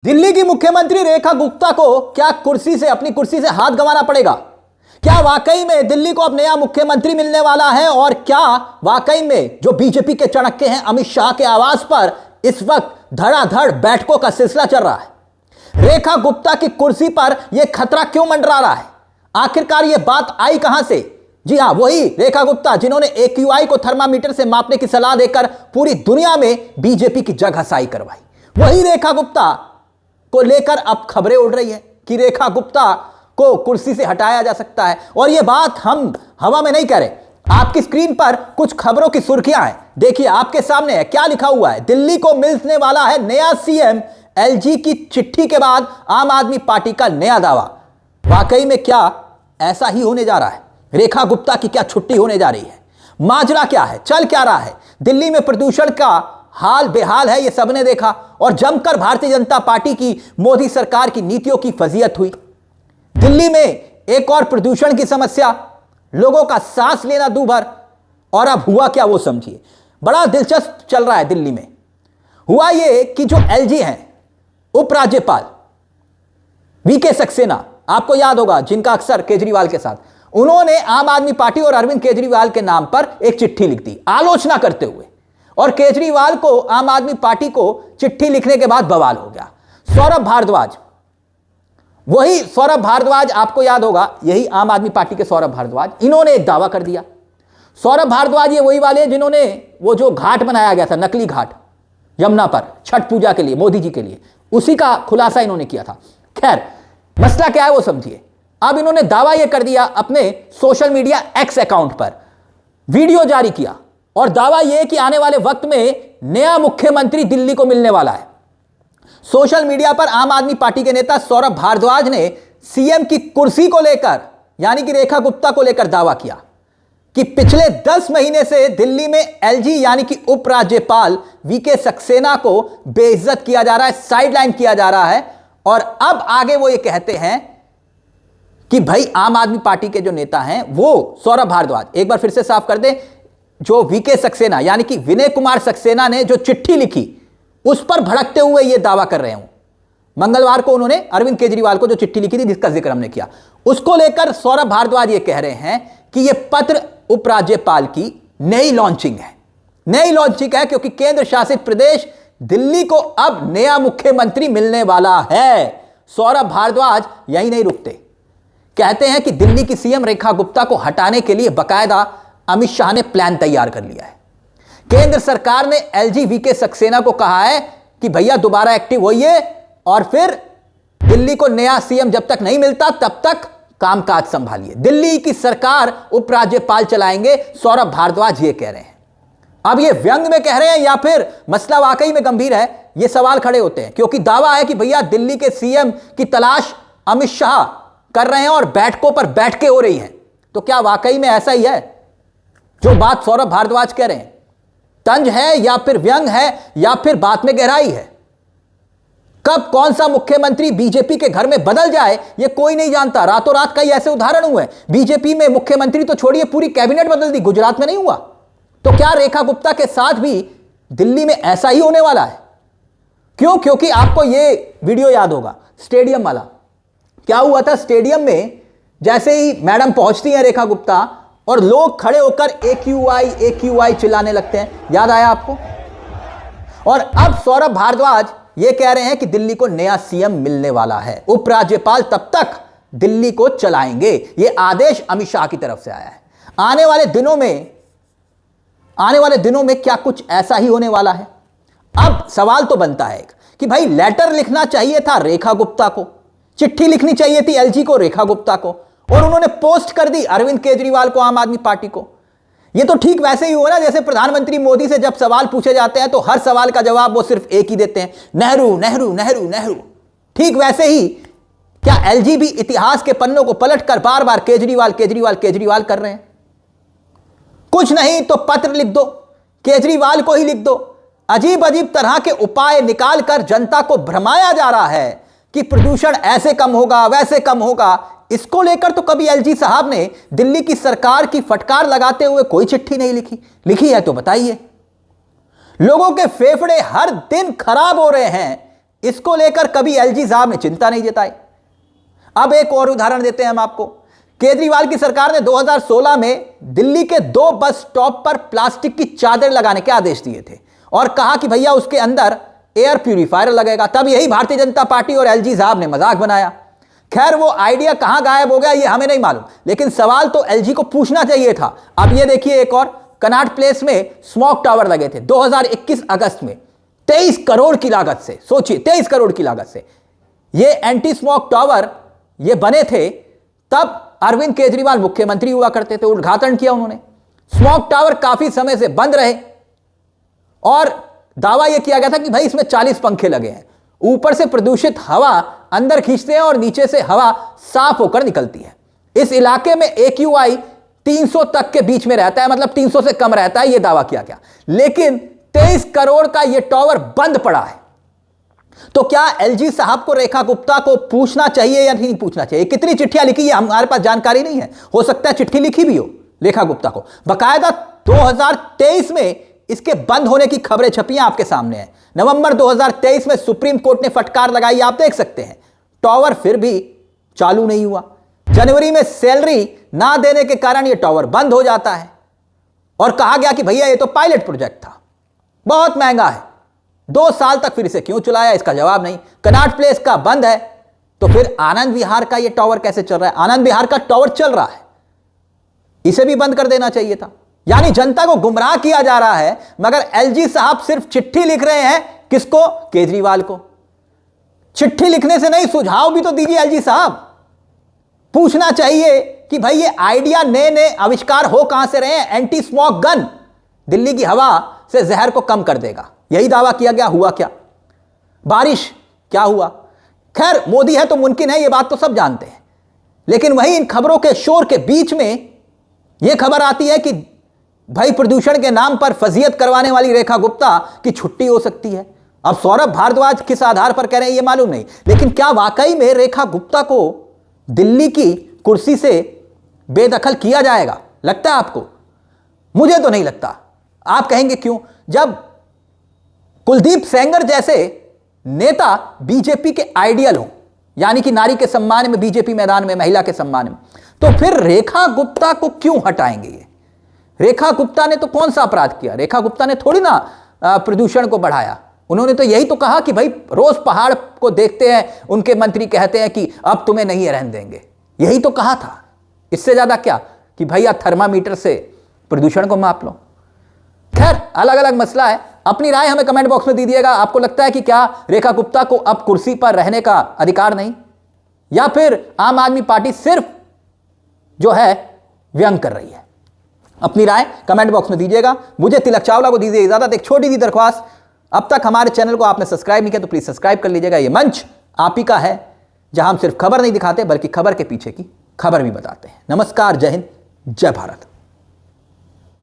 दिल्ली की मुख्यमंत्री रेखा गुप्ता को क्या अपनी कुर्सी से हाथ गंवाना पड़ेगा? क्या वाकई में दिल्ली को अब नया मुख्यमंत्री मिलने वाला है? और क्या वाकई में जो बीजेपी के चाणक्य हैं अमित शाह के आवास पर इस वक्त धड़ाधड़ बैठकों का सिलसिला चल रहा है? रेखा गुप्ता की कुर्सी पर यह खतरा क्यों मंडरा रहा है? आखिरकार यह बात आई कहां से? जी हां, वही रेखा गुप्ता जिन्होंने AQI को थर्मामीटर से मापने की सलाह देकर पूरी दुनिया में बीजेपी की जगहसाई करवाई। वही रेखा गुप्ता को लेकर अब खबरें उड़ रही है कि रेखा गुप्ता को कुर्सी से हटाया जा सकता है। और यह बात हम हवा में नहीं कह रहे, आपकी स्क्रीन पर कुछ खबरों की सुर्खियां हैं। देखिए आपके सामने है, क्या लिखा हुआ है। दिल्ली को मिलने वाला है नया CM, LG की चिट्ठी के बाद आम आदमी पार्टी का नया दावा। वाकई में क्या ऐसा ही होने जा रहा है? रेखा गुप्ता की क्या छुट्टी होने जा रही है? माजरा क्या है? चल क्या रहा है? दिल्ली में प्रदूषण का हाल बेहाल है, यह सबने देखा। और जमकर भारतीय जनता पार्टी की मोदी सरकार की नीतियों की फजीहत हुई। दिल्ली में एक और प्रदूषण की समस्या, लोगों का सांस लेना दूभर। और अब हुआ क्या वो समझिए। बड़ा दिलचस्प चल रहा है दिल्ली में। हुआ ये कि जो LG हैं, उपराज्यपाल VK सक्सेना, आपको याद होगा, जिनका अक्सर केजरीवाल के साथ, उन्होंने आम आदमी पार्टी और अरविंद केजरीवाल के नाम पर एक चिट्ठी लिख दी आलोचना करते हुए। और केजरीवाल को, आम आदमी पार्टी को चिट्ठी लिखने के बाद बवाल हो गया। सौरभ भारद्वाज, वही सौरभ भारद्वाज, आपको याद होगा, यही आम आदमी पार्टी के सौरभ भारद्वाज, इन्होंने एक दावा कर दिया। सौरभ भारद्वाज ये वही वाले जिन्होंने वो जो घाट बनाया गया था, नकली घाट यमुना पर छठ पूजा के लिए, मोदी जी के लिए, उसी का खुलासा इन्होंने किया था। खैर, मसला क्या है वो समझिए। अब इन्होंने दावा यह कर दिया, अपने सोशल मीडिया X अकाउंट पर वीडियो जारी किया और दावा यह कि आने वाले वक्त में नया मुख्यमंत्री दिल्ली को मिलने वाला है। सोशल मीडिया पर आम आदमी पार्टी के नेता सौरभ भारद्वाज ने CM की कुर्सी को लेकर, यानी कि रेखा गुप्ता को लेकर दावा किया कि पिछले 10 महीने से दिल्ली में LG यानी कि उपराज्यपाल VK सक्सेना को बेइज्जत किया जा रहा है, साइडलाइन किया जा रहा है। और अब आगे वो ये कहते हैं कि भाई आम आदमी पार्टी के जो नेता हैं वो सौरभ भारद्वाज, एक बार फिर से साफ कर दे, जो VK सक्सेना यानी कि विनय कुमार सक्सेना ने जो चिट्ठी लिखी उस पर भड़कते हुए यह दावा कर रहे हूं। मंगलवार को उन्होंने अरविंद केजरीवाल को जो चिट्ठी लिखी थी, जिसका जिक्र हमने किया, उसको लेकर सौरभ भारद्वाज ये कह रहे हैं कि यह पत्र उपराज्यपाल की नई लॉन्चिंग है। नई लॉन्चिंग है क्योंकि केंद्र शासित प्रदेश दिल्ली को अब नया मुख्यमंत्री मिलने वाला है। सौरभ भारद्वाज यही नहीं रुकते, कहते हैं कि दिल्ली की CM रेखा गुप्ता को हटाने के लिए बकायदा अमित शाह ने प्लान तैयार कर लिया है। केंद्र सरकार ने LG VK सक्सेना को कहा है कि भैया दोबारा एक्टिव होइए और फिर दिल्ली को नया CM जब तक नहीं मिलता तब तक कामकाज संभालिए। दिल्ली की सरकार उपराज्यपाल चलाएंगे, सौरभ भारद्वाज ये कह रहे हैं। अब ये व्यंग में कह रहे हैं या फिर मसला वाकई में गंभीर है, ये सवाल खड़े होते हैं। क्योंकि दावा है कि भैया दिल्ली के CM की तलाश अमित शाह कर रहे हैं और बैठकों पर बैठकें हो रही हैं। तो क्या वाकई में ऐसा ही है जो बात सौरभ भारद्वाज कह रहे हैं? तंज है या फिर व्यंग है या फिर बात में गहराई है? कब कौन सा मुख्यमंत्री बीजेपी के घर में बदल जाए यह कोई नहीं जानता। रातों रात कई ऐसे उदाहरण हुए। बीजेपी में मुख्यमंत्री तो छोड़िए, पूरी कैबिनेट बदल दी। गुजरात में नहीं हुआ? तो क्या रेखा गुप्ता के साथ भी दिल्ली में ऐसा ही होने वाला है? क्यों? क्योंकि आपको यह वीडियो याद होगा, स्टेडियम वाला। क्या हुआ था स्टेडियम में? जैसे ही मैडम पहुंचती हैं रेखा गुप्ता और लोग खड़े होकर AQI AQI चिल्लाने लगते हैं, याद आया आपको? और अब सौरभ भारद्वाज ये कह रहे हैं कि दिल्ली को नया CM मिलने वाला है, उपराज्यपाल तब तक दिल्ली को चलाएंगे। यह आदेश अमित शाह की तरफ से आया है। आने वाले दिनों में क्या कुछ ऐसा ही होने वाला है? अब सवाल तो बनता है कि भाई लेटर लिखना चाहिए था रेखा गुप्ता को, चिट्ठी लिखनी चाहिए थी LG को, रेखा गुप्ता को, और उन्होंने पोस्ट कर दी अरविंद केजरीवाल को, आम आदमी पार्टी को। यह तो ठीक वैसे ही हुआ ना जैसे प्रधानमंत्री मोदी से जब सवाल पूछे जाते हैं तो हर सवाल का जवाब वो सिर्फ एक ही देते हैं, नेहरू नेहरू नेहरू नेहरू। ठीक वैसे ही क्या LG भी इतिहास के पन्नों को पलटकर बार बार केजरीवाल केजरीवाल केजरीवाल कर रहे हैं? कुछ नहीं तो पत्र लिख दो, केजरीवाल को ही लिख दो। अजीब अजीब तरह के उपाय निकालकर जनता को भ्रमाया जा रहा है कि प्रदूषण ऐसे कम होगा, वैसे कम होगा। इसको लेकर तो कभी LG साहब ने दिल्ली की सरकार की फटकार लगाते हुए कोई चिट्ठी नहीं लिखी। लिखी है तो बताइए। लोगों के फेफड़े हर दिन खराब हो रहे हैं इसको लेकर कभी एलजी साहब ने चिंता नहीं जताई। अब एक और उदाहरण देते हैं हम आपको। केजरीवाल की सरकार ने 2016 में दिल्ली के 2 बस स्टॉप पर प्लास्टिक की चादर लगाने के आदेश दिए थे और कहा कि भैया उसके अंदर एयर प्यूरिफायर लगेगा। तब यही भारतीय जनता पार्टी और एलजी साहब ने मजाक बनाया। खैर वो आइडिया कहां गायब हो गया ये हमें नहीं मालूम, लेकिन सवाल तो एलजी को पूछना चाहिए था। अब ये देखिए एक और, कनॉट प्लेस में स्मोक टावर लगे थे 2021 अगस्त में 23 करोड़ की लागत से। सोचिए 23 करोड़ की लागत से ये एंटी स्मोक टावर ये बने थे। तब अरविंद केजरीवाल मुख्यमंत्री हुआ करते थे, उद्घाटन किया उन्होंने। स्मोक टावर काफी समय से बंद रहे और दावा यह किया गया था कि भाई इसमें 40 पंखे लगे हैं, ऊपर से प्रदूषित हवा अंदर खींचते हैं और नीचे से हवा साफ होकर निकलती है। इस इलाके में AQI 300 तक के बीच में रहता है, मतलब 300 से कम रहता है, यह दावा किया गया। लेकिन 23 करोड़ का यह टावर बंद पड़ा है। तो क्या एलजी साहब को रेखा गुप्ता को पूछना चाहिए या नहीं पूछना चाहिए? कितनी चिट्ठियां लिखी है हमारे पास जानकारी नहीं है, हो सकता है चिट्ठी लिखी भी हो रेखा गुप्ता को। बकायदा 2023 में इसके बंद होने की खबरें छपी हैं, आपके सामने है। नवंबर 2023 में सुप्रीम कोर्ट ने फटकार लगाई, आप देख सकते हैं। टावर फिर भी चालू नहीं हुआ। जनवरी में सैलरी ना देने के कारण यह टावर बंद हो जाता है और कहा गया कि भैया ये तो पायलट प्रोजेक्ट था, बहुत महंगा है, 2 साल तक फिर इसे क्यों चलाया, इसका जवाब नहीं। कनॉट प्लेस का बंद है तो फिर आनंद विहार का यह टावर कैसे चल रहा है? आनंद विहार का टावर चल रहा है, इसे भी बंद कर देना चाहिए था। यानी जनता को गुमराह किया जा रहा है, मगर एलजी साहब सिर्फ चिट्ठी लिख रहे हैं। किसको? केजरीवाल को। चिट्ठी लिखने से नहीं, सुझाव भी तो दीजिए एलजी साहब। पूछना चाहिए कि भाई ये आइडिया नए नए आविष्कार हो कहां से रहे हैं। एंटी स्मोक गन दिल्ली की हवा से जहर को कम कर देगा, यही दावा किया गया। हुआ क्या? बारिश क्या हुआ? खैर मोदी है तो मुमकिन है, ये बात तो सब जानते हैं। लेकिन वहीं इन खबरों के शोर के बीच में यह खबर आती है कि भाई प्रदूषण के नाम पर फजीयत करवाने वाली रेखा गुप्ता की छुट्टी हो सकती है। अब सौरभ भारद्वाज किस आधार पर कह रहे हैं ये मालूम नहीं, लेकिन क्या वाकई में रेखा गुप्ता को दिल्ली की कुर्सी से बेदखल किया जाएगा? लगता है आपको? मुझे तो नहीं लगता। आप कहेंगे क्यों? जब कुलदीप सेंगर जैसे नेता बीजेपी के आइडियल हो, यानी कि नारी के सम्मान में, बीजेपी मैदान में महिला के सम्मान में, तो फिर रेखा गुप्ता को क्यों हटाएंगे? ये रेखा गुप्ता ने तो कौन सा अपराध किया? रेखा गुप्ता ने थोड़ी ना प्रदूषण को बढ़ाया। उन्होंने तो यही तो कहा कि भाई रोज पहाड़ को देखते हैं, उनके मंत्री कहते हैं कि अब तुम्हें नहीं रहने देंगे, यही तो कहा था। इससे ज्यादा क्या कि भैया थर्मामीटर से प्रदूषण को माप लो। खैर अलग अलग मसला है। अपनी राय हमें कमेंट बॉक्स में दीजिएगा। आपको लगता है कि क्या रेखा गुप्ता को अब कुर्सी पर रहने का अधिकार नहीं, या फिर आम आदमी पार्टी सिर्फ जो है व्यंग कर रही है? अपनी राय कमेंट बॉक्स में दीजिएगा। मुझे तिलक चावला को दीजिए इजाजत। एक छोटी सी दरख्वास्त, अब तक हमारे चैनल को आपने सब्सक्राइब नहीं किया तो प्लीज सब्सक्राइब कर लीजिएगा। यह मंच आप ही का है जहां हम सिर्फ खबर नहीं दिखाते बल्कि खबर के पीछे की खबर भी बताते हैं। नमस्कार, जय हिंद, जय भारत।